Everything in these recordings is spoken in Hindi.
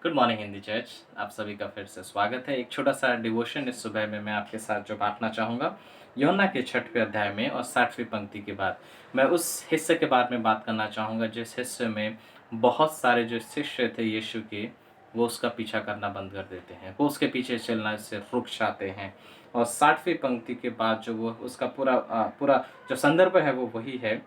Good morning Hindi church. आप सभी का फिर से स्वागत है। एक छोटा सा डिवोशन इस सुबह में मैं आपके साथ जो बांटना चाहूँगा, यूहन्ना के 6वें अध्याय में और 60वीं पंक्ति के बाद मैं उस हिस्से के बारे में बात करना चाहूँगा जिस हिस्से में बहुत सारे जो शिष्य थे यीशु के, वो उसका पीछा करना बंद कर देते हैं। वो उसके पीछे चलना से रुक जाते हैं और 60वीं पंक्ति के बाद जो वो उसका पूरा जो संदर्भ है वो वही है।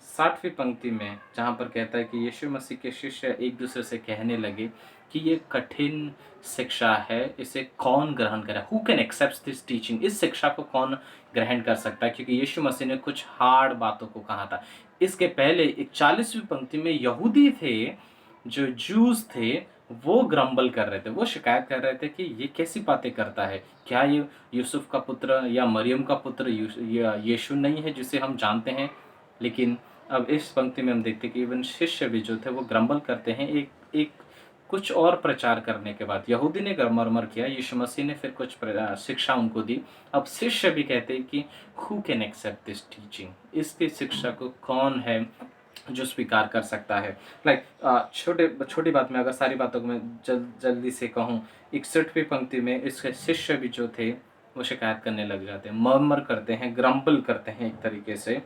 60वीं पंक्ति में जहाँ पर कहता है कि यीशु मसीह के शिष्य एक-दूसरे से कहने लगे कि ये कठिन शिक्षा है, इसे कौन ग्रहण करे? Who can accept this teaching? इस शिक्षा को कौन ग्रहण कर सकता है? क्योंकि यीशु मसीह ने कुछ हार्ड बातों को कहा था। इसके पहले एक 40वीं पंक्ति में यहूदी थे, जो जूस थे, वो ग्रम्बल कर रहे थे। वो शिकायत कर रहे थे कि ये कैसी बातें करता है? क्या ये यूसुफ का पुत्र या मरियम का पुत्र यीशु नहीं है जिसे हम जानते हैं? लेकिन अब इस पंक्ति में हम देखते हैं कि इवन शिष्य भी जो थे वो ग्रम्बल करते हैं। एक एक कुछ और प्रचार करने के बाद यहूदी ने मरमर किया, यीशु मसीह ने फिर कुछ शिक्षा उनको दी। अब शिष्य भी कहते हैं कि who can accept this teaching? इसकी शिक्षा को कौन है जो स्वीकार कर सकता है? लाइक छोटी बात में अगर सारी बातों को मैं जल्दी से कहूँ, 61वीं पंक्ति में इसके शिष्य भी जो थे वो शिकायत करने लग जाते हैं, मरमर करते हैं, ग्रम्बल करते हैं एक तरीके से।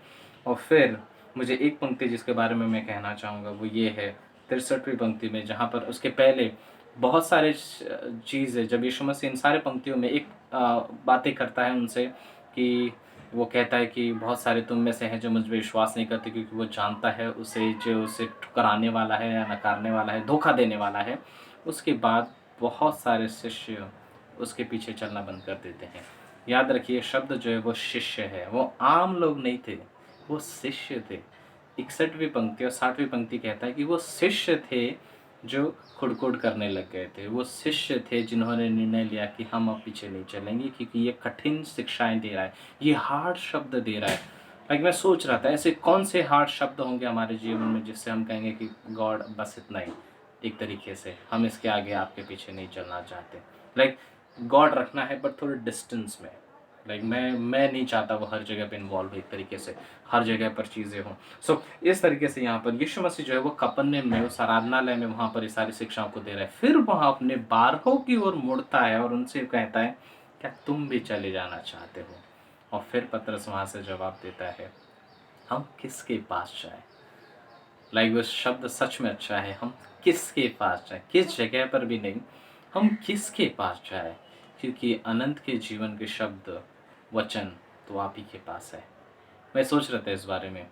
और फिर मुझे एक पंक्ति जिसके बारे में मैं कहना चाहूँगा वो ये है 63वीं पंक्ति में, जहाँ पर उसके पहले बहुत सारे चीज़ है। जब यीशु मसीह इन सारे पंक्तियों में एक बातें करता है उनसे कि वो कहता है कि बहुत सारे तुम में से हैं जो मुझ पे विश्वास नहीं करते, क्योंकि वो जानता है उसे जो उसे ठुकराने वाला है या नकारने वाला है, धोखा देने वाला है। उसके बाद बहुत सारे शिष्य उसके पीछे चलना बंद कर देते हैं। याद रखिए, शब्द जो है वो शिष्य है, वो आम लोग नहीं थे, वो शिष्य थे। 61वीं पंक्ति और 60वीं पंक्ति कहता है कि वो शिष्य थे जो खुड़-खुड़ करने लग गए थे। वो शिष्य थे जिन्होंने निर्णय लिया कि हम अब पीछे नहीं चलेंगे, क्योंकि ये कठिन शिक्षाएँ दे रहा है, ये हार्ड शब्द दे रहा है। लाइक मैं सोच रहा था ऐसे कौन से हार्ड शब्द होंगे हमारे जीवन में जिससे हम कहेंगे कि गॉड बस इतना ही, एक तरीके से हम इसके आगे आपके पीछे नहीं चलना चाहते। लाइक गॉड रखना है बट थोड़े डिस्टेंस में। लाइक मैं नहीं चाहता वो हर जगह पे इन्वॉल्व एक तरीके से, हर जगह पर चीज़ें हों। सो इस तरीके से यहाँ पर यीशु मसीह जो है वो कफरनहूम में, उस आराधनालय में वहाँ पर ये सारी शिक्षाओं को दे रहा है। फिर वहाँ अपने बारहों की ओर मुड़ता है और उनसे कहता है, क्या तुम भी चले जाना चाहते हो? और फिर पतरस वहाँ से जवाब देता है, हम किसके पास जाएँ? लाइक वो शब्द सच में अच्छा है, हम किसके पास जाएँ? किस जगह पर भी नहीं, हम किसके पास जाएँ? क्योंकि अनंत के जीवन के शब्द, वचन तो आप ही के पास है। मैं सोच रहा था इस बारे में।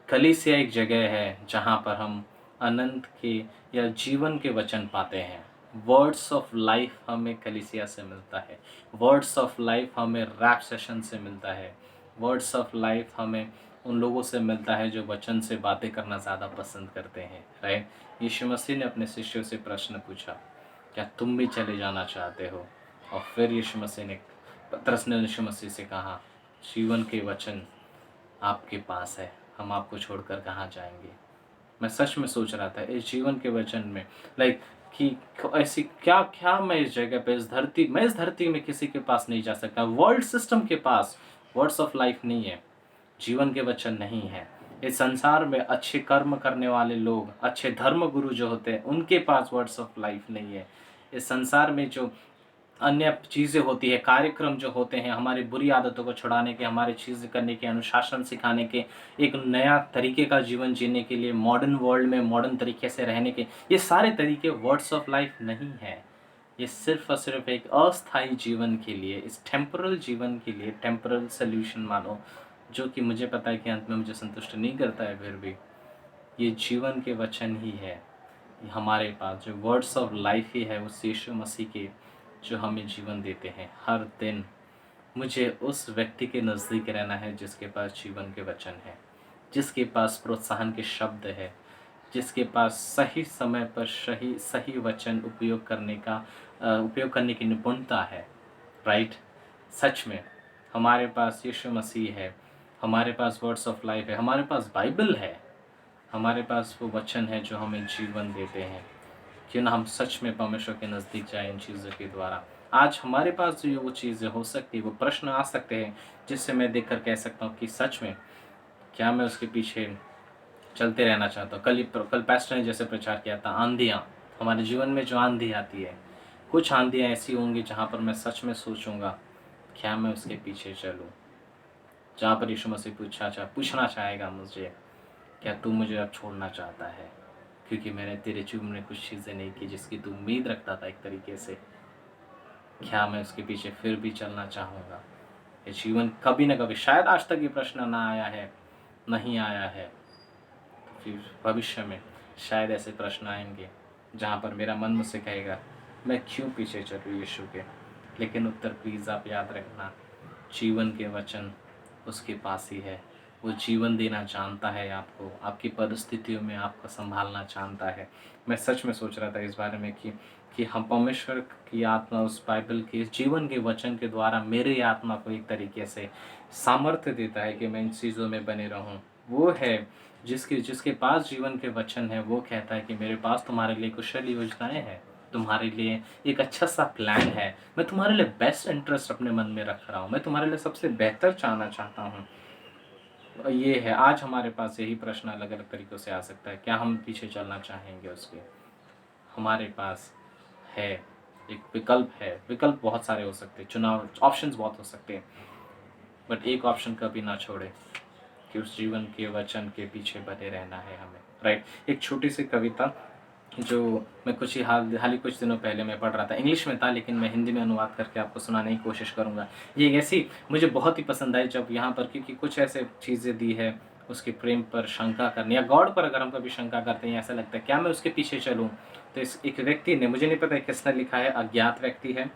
कलीसिया एक जगह है जहाँ पर हम अनंत के या जीवन के वचन पाते हैं। वर्ड्स ऑफ लाइफ हमें कलीसिया से मिलता है। वर्ड्स ऑफ लाइफ हमें रैप सेशन से मिलता है। वर्ड्स ऑफ लाइफ हमें उन लोगों से मिलता है जो वचन से बातें करना ज़्यादा पसंद करते हैं, राइट? यीशु मसीह ने अपने शिष्यों से प्रश्न पूछा, क्या तुम भी चले जाना चाहते हो? और फिर यीशु मसीह ने, पतरस ने यीशु मसीह से कहा, जीवन के वचन आपके पास है, हम आपको छोड़कर कहाँ जाएँगे? मैं सच में सोच रहा था इस जीवन के वचन में, लाइक कि ऐसी क्या मैं इस जगह पे, इस धरती में किसी के पास नहीं जा सकता। वर्ल्ड सिस्टम के पास वर्ड्स ऑफ लाइफ नहीं है, जीवन के वचन नहीं है। इस संसार में अच्छे कर्म करने वाले लोग, अच्छे धर्म गुरु जो होते हैं, उनके पास वर्ड्स ऑफ लाइफ नहीं है। इस संसार में जो अन्य चीज़ें होती है, कार्यक्रम जो होते हैं हमारी बुरी आदतों को छुड़ाने के, हमारी चीज़ें करने के, अनुशासन सिखाने के, एक नया तरीके का जीवन जीने के लिए, मॉडर्न वर्ल्ड में मॉडर्न तरीके से रहने के, ये सारे तरीके वर्ड्स ऑफ लाइफ नहीं है। ये सिर्फ़ और सिर्फ़ एक अस्थायी जीवन के लिए, इस टेम्पोरल जीवन के लिए टेम्पोरल सॉल्यूशन मानो, जो कि मुझे पता है कि अंत में मुझे संतुष्ट नहीं करता है, फिर भी ये जीवन के वचन ही है। हमारे पास जो वर्ड्स ऑफ लाइफ ही है, उस यीशु मसीह के, जो हमें जीवन देते हैं हर दिन। मुझे उस व्यक्ति के नज़दीक रहना है जिसके पास जीवन के वचन है, जिसके पास प्रोत्साहन के शब्द है, जिसके पास सही समय पर सही सही वचन उपयोग करने की निपुणता है, राइट? सच में हमारे पास यीशु मसीह है, हमारे पास वर्ड्स ऑफ लाइफ है, हमारे पास बाइबल है, हमारे पास वो वचन है जो हमें जीवन देते हैं। क्यों ना हम सच में परमेश्वर के नज़दीक जाएँ इन चीज़ों के द्वारा। आज हमारे पास जो ये वो चीज़ें हो सकती है, वो प्रश्न आ सकते हैं, जिससे मैं देखकर कह सकता हूँ कि सच में क्या मैं उसके पीछे चलते रहना चाहता हूँ। कल पास्टर ने जैसे प्रचार किया था, आंधियाँ, हमारे जीवन में जो आंधी आती है, कुछ आंधियाँ ऐसी होंगी जहाँ पर मैं सच में सोचूँगा, क्या मैं उसके पीछे चलूँ? जहाँ पर यीशु मसीह पूछना चाहेगा मुझे, क्या तू मुझे अब छोड़ना चाहता है? क्योंकि मैंने तेरे जीवन में कुछ चीज़ें नहीं की जिसकी तू उम्मीद रखता था एक तरीके से। क्या मैं उसके पीछे फिर भी चलना चाहूँगा? ये जीवन कभी न कभी, शायद आज तक ये प्रश्न ना आया है, नहीं आया है, तो फिर भविष्य में शायद ऐसे प्रश्न आएँगे, जहाँ पर मेरा मन मुझसे कहेगा, मैं क्यों पीछे चलूँ यीशु के? लेकिन उत्तर प्लीज़ आप याद रखना, जीवन के वचन उसके पास ही है। वो जीवन देना जानता है आपको, आपकी परिस्थितियों में आपको सँभालना जानता है। मैं सच में सोच रहा था इस बारे में कि हम परमेश्वर की आत्मा उस बाइबल के जीवन के वचन के द्वारा मेरी आत्मा को एक तरीके से सामर्थ्य देता है कि मैं इन चीज़ों में बने रहूँ। वो है जिसके जिसके पास जीवन के वचन हैं, वो कहता है कि मेरे पास तुम्हारे लिए कुशल योजनाएँ हैं, तुम्हारे लिए एक अच्छा-सा प्लान है। मैं तुम्हारे लिए बेस्ट इंटरेस्ट अपने मन में रख रहा हूँ, मैं तुम्हारे लिए सबसे बेहतर चाहना चाहता हूँ। ये है, आज हमारे पास यही प्रश्न अलग-अलग तरीकों से आ सकता है, क्या हम पीछे चलना चाहेंगे उसके? हमारे पास है, एक विकल्प है, विकल्प बहुत सारे हो सकते हैं, चुनाव ऑप्शंस बहुत हो सकते हैं, बट एक ऑप्शन कभी ना छोड़ें कि उस जीवन के वचन के पीछे बने रहना है हमें, राइट? एक छोटी-सी कविता जो मैं कुछ ही हाल ही कुछ दिनों पहले मैं पढ़ रहा था, इंग्लिश में था लेकिन मैं हिंदी में अनुवाद करके आपको सुनाने की कोशिश करूँगा। ये एक ऐसी मुझे बहुत ही पसंद आई जब यहाँ पर, क्योंकि कुछ ऐसे चीज़ें दी है, उसके प्रेम पर शंका करनी या गॉड पर अगर हम कभी शंका करते हैं, ऐसा लगता है क्या मैं उसके पीछे चलूँ? तो इस एक व्यक्ति ने, मुझे नहीं पता है किसने लिखा है, अज्ञात व्यक्ति है,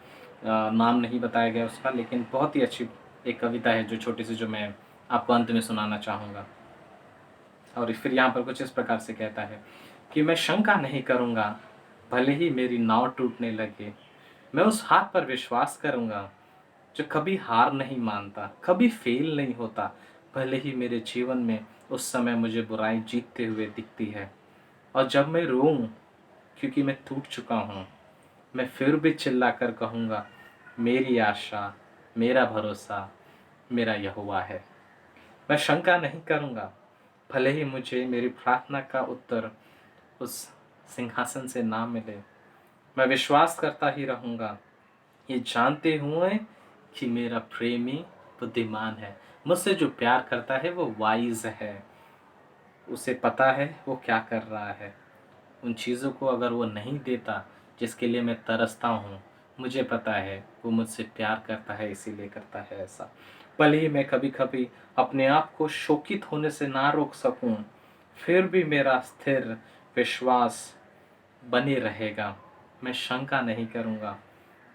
नाम नहीं बताया गया उसका, लेकिन बहुत ही अच्छी एक कविता है जो छोटी-सी, जो मैं आपको अंत में सुनाना चाहूँगा। और फिर यहाँ पर कुछ इस प्रकार से कहता है कि मैं शंका नहीं करूँगा, भले ही मेरी नाव टूटने लगे। मैं उस हाथ पर विश्वास करूँगा, जो कभी हार नहीं मानता, कभी फ़ेल नहीं होता, भले ही मेरे जीवन में उस समय मुझे बुराई जीतते हुए दिखती है। और जब मैं रोऊँ, क्योंकि मैं टूट चुका हूँ, मैं फिर भी चिल्लाकर कहूँगा, मेरी आशा, मेरा भरोसा, मेरा यहोवा है। मैं शंका नहीं करूँगा, भले ही मुझे मेरी प्रार्थना का उत्तर उस सिंहासन से ना मिले। मैं विश्वास करता ही रहूँगा, ये जानते हुए कि मेरा प्रेमी बुद्धिमान है। मुझसे जो प्यार करता है वो वाइज़ है, उसे पता है वो क्या कर रहा है। उन चीज़ों को अगर वो नहीं देता जिसके लिए मैं तरसता हूँ, मुझे पता है वो मुझसे प्यार करता है, इसीलिए करता है ऐसा। भले ही मैं कभी-कभी अपने आप को शोकित होने से ना रोक सकूँ, फिर भी मेरा स्थिर विश्वास बने रहेगा। मैं शंका नहीं करूँगा,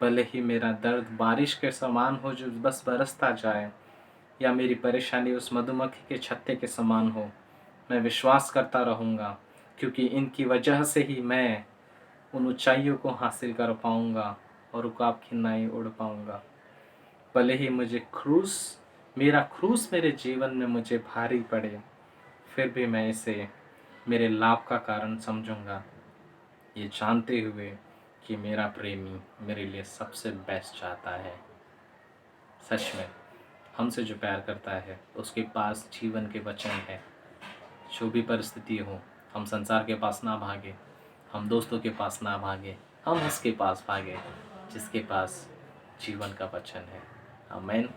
भले ही मेरा दर्द बारिश के समान हो जो बस बरसता जाए, या मेरी परेशानी उस मधुमक्खी के छत्ते के समान हो। मैं विश्वास करता रहूँगा, क्योंकि इनकी वजह से ही मैं उन ऊँचाइयों को हासिल कर पाऊँगा और रुकाब की नाई उड़ पाऊँगा। भले ही मेरा क्रूस मेरे जीवन में मुझे भारी पड़े, फिर भी मैं इसे मेरे लाभ का कारण समझूँगा, ये जानते हुए कि मेरा प्रेमी मेरे लिए सबसे बेस्ट चाहता है। सच में, हमसे जो प्यार करता है, उसके पास जीवन के वचन हैं। जो भी परिस्थिति हो, हम संसार के पास ना भागें, हम दोस्तों के पास ना भागें, हम उसके पास भागें, जिसके पास जीवन का वचन है। आमीन।